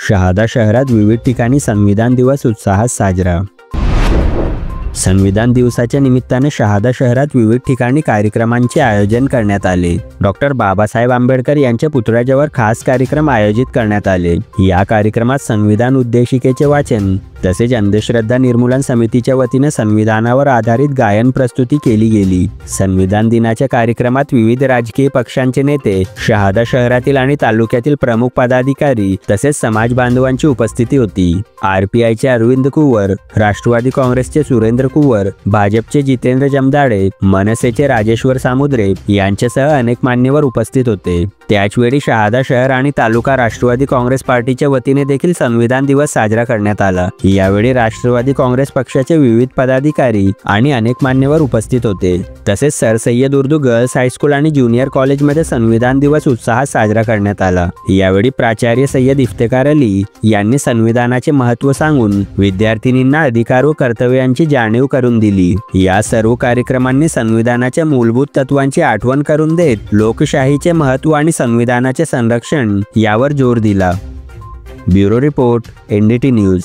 शहादा शहरात विविध ठिकाणी संविधान दिवस उत्साहात साजरा। संविधान दिवसाच्या निमित्ताने शहादा शहरात विविध ठिकाणी कार्यक्रमांचे आयोजन करण्यात आले। डॉक्टर बाबासाहेब आंबेडकर यांच्या पुतळ्याजवळ खास कार्यक्रम आयोजित करण्यात आले। या कार्यक्रमात संविधान उद्देशिकेचे वाचन तसेच अंधश्रद्धा निर्मूलन समितीच्या वतीने संविधानावर आधारित गायन प्रस्तुती केली गेली। संविधान दिनाच्या कार्यक्रमात विविध राजकीय पक्षांचे नेते, शहादा शहरातील आणि तालुक्यातील प्रमुख पदाधिकारी तसेच समाज बांधवांची उपस्थिती होती। RPIचे अरविंद कुंवर, राष्ट्रवादी काँग्रेसचे सुरेंद्र कुंवर, भाजपचे जितेंद्र जमदाडे, मनसेचे राजेश्वर सामुद्रे यांच्यासह अनेक मान्यवर उपस्थित होते। त्याचवेळी शहादा शहर आणि तालुका राष्ट्रवादी काँग्रेस पार्टीच्या वतीने देखील संविधान दिवस साजरा करण्यात आला। यावेळी राष्ट्रवादी काँग्रेस पक्षाचे विविध पदाधिकारी आणि अनेक मान्यवर उपस्थित होते। तसेच sir Syed Urdu girls high school आणि ज्युनियर कॉलेजमध्ये संविधान दिवस उत्साहात साजरा करण्यात आला। यावेळी प्राचार्य सय्यद इफ्तेकार अली यांनी संविधानाचे महत्त्व सांगून विद्यार्थिनींना अधिकार व कर्तव्यांची जाणीव करून दिली। या सर्व कार्यक्रमांनी संविधानाच्या मूलभूत तत्वांची आठवण करून देत लोकशाहीचे महत्त्व आणि संविधानाचे संरक्षण यावर जोर दिला। Bureau report, NDT news.